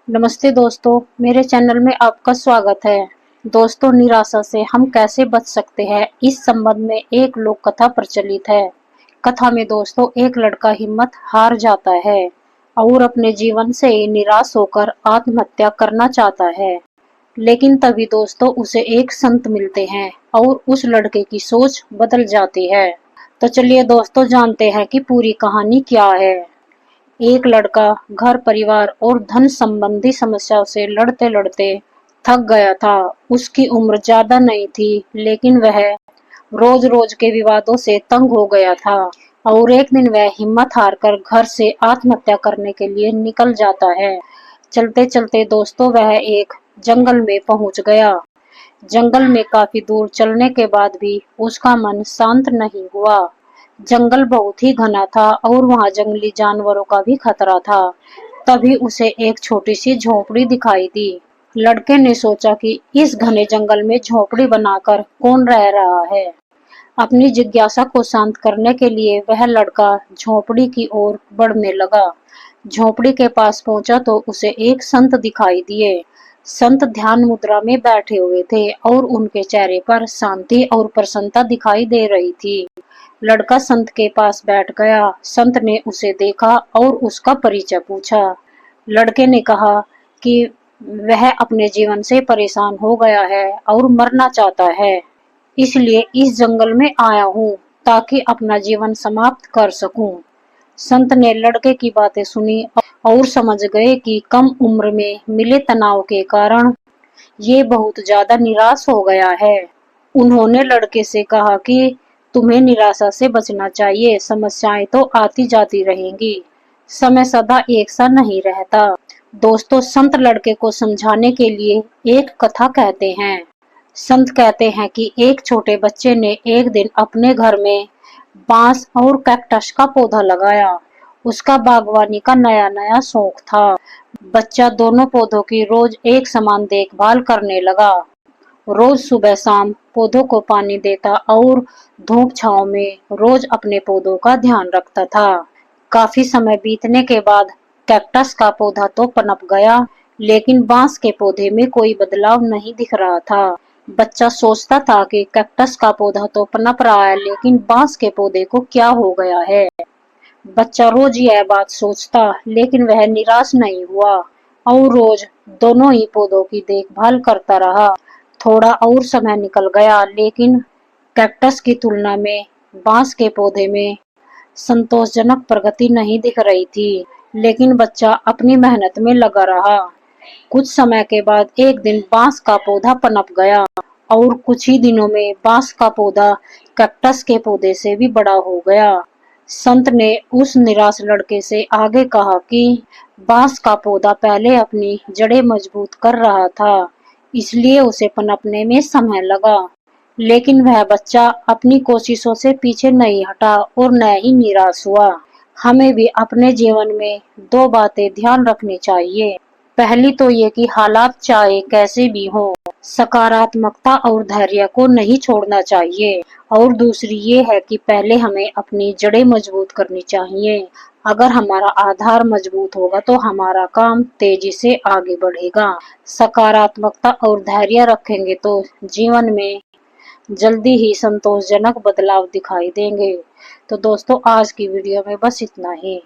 नमस्ते दोस्तों, मेरे चैनल में आपका स्वागत है। दोस्तों, निराशा से हम कैसे बच सकते हैं, इस संबंध में एक लोक कथा प्रचलित है। कथा में दोस्तों एक लड़का हिम्मत हार जाता है और अपने जीवन से निराश होकर आत्महत्या करना चाहता है। लेकिन तभी दोस्तों उसे एक संत मिलते हैं और उस लड़के की सोच बदल जाती है। तो चलिए दोस्तों जानते हैं कि पूरी कहानी क्या है। एक लड़का घर परिवार और धन संबंधी समस्याओं से लड़ते लड़ते थक गया था। उसकी उम्र ज्यादा नहीं थी, लेकिन वह रोज रोज के विवादों से तंग हो गया था और एक दिन वह हिम्मत हारकर घर से आत्महत्या करने के लिए निकल जाता है। चलते चलते दोस्तों वह एक जंगल में पहुंच गया। जंगल में काफी दूर चलने के बाद भी उसका मन शांत नहीं हुआ। जंगल बहुत ही घना था और वहां जंगली जानवरों का भी खतरा था। तभी उसे एक छोटी सी झोपड़ी दिखाई दी। लड़के ने सोचा कि इस घने जंगल में झोपड़ी बनाकर कौन रह रहा है। अपनी जिज्ञासा को शांत करने के लिए वह लड़का झोपड़ी की ओर बढ़ने लगा। झोपड़ी के पास पहुंचा तो उसे एक संत दिखाई दिए। संत ध्यान मुद्रा में बैठे हुए थे और उनके चेहरे पर शांति और प्रसन्नता दिखाई दे रही थी। लड़का संत के पास बैठ गया। संत ने उसे देखा और उसका परिचय पूछा। लड़के ने कहा कि वह अपने जीवन से परेशान हो गया है और मरना चाहता है, इसलिए इस जंगल में आया हूँ ताकि अपना जीवन समाप्त कर सकूं। संत ने लड़के की बातें सुनी और समझ गए कि कम उम्र में मिले तनाव के कारण ये बहुत ज्यादा निराश हो गया है। उन्होंने लड़के से कहा कि तुम्हें निराशा से बचना चाहिए, समस्याएं तो आती जाती रहेंगी, समय सदा एक सा नहीं रहता। दोस्तों, संत लड़के को समझाने के लिए एक कथा कहते हैं। संत कहते हैं कि एक छोटे बच्चे ने एक दिन अपने घर में बांस और कैक्टस का पौधा लगाया। उसका बागवानी का नया नया शौक था। बच्चा दोनों पौधों की रोज एक समान देखभाल करने लगा। रोज सुबह शाम पौधों को पानी देता और धूप छांव में रोज अपने पौधों का ध्यान रखता था। काफी समय बीतने के बाद कैक्टस का पौधा तो पनप गया, लेकिन बांस के पौधे में कोई बदलाव नहीं दिख रहा था। बच्चा सोचता था कि कैक्टस का पौधा तो पनप रहा है, लेकिन बांस के पौधे को क्या हो गया है। बच्चा रोज यह बात सोचता, लेकिन वह निराश नहीं हुआ और रोज दोनों ही पौधों की देखभाल करता रहा। थोड़ा और समय निकल गया, लेकिन कैक्टस की तुलना में बांस के पौधे में संतोषजनक प्रगति नहीं दिख रही थी। लेकिन बच्चा अपनी मेहनत में लगा रहा। कुछ समय के बाद एक दिन बांस का पौधा पनप गया और कुछ ही दिनों में बांस का पौधा कैक्टस के पौधे से भी बड़ा हो गया। संत ने उस निराश लड़के से आगे कहा कि बांस का पौधा पहले अपनी जड़ें मजबूत कर रहा था, इसलिए उसे पनपने में समय लगा। लेकिन वह बच्चा अपनी कोशिशों से पीछे नहीं हटा और न ही निराश हुआ। हमें भी अपने जीवन में दो बातें ध्यान रखनी चाहिए। पहली तो ये कि हालात चाहे कैसे भी हों, सकारात्मकता और धैर्य को नहीं छोड़ना चाहिए। और दूसरी ये है कि पहले हमें अपनी जड़ें मजबूत करनी चाहिए। अगर हमारा आधार मजबूत होगा तो हमारा काम तेजी से आगे बढ़ेगा। सकारात्मकता और धैर्य रखेंगे तो जीवन में जल्दी ही संतोषजनक बदलाव दिखाई देंगे। तो दोस्तों, आज की वीडियो में बस इतना ही।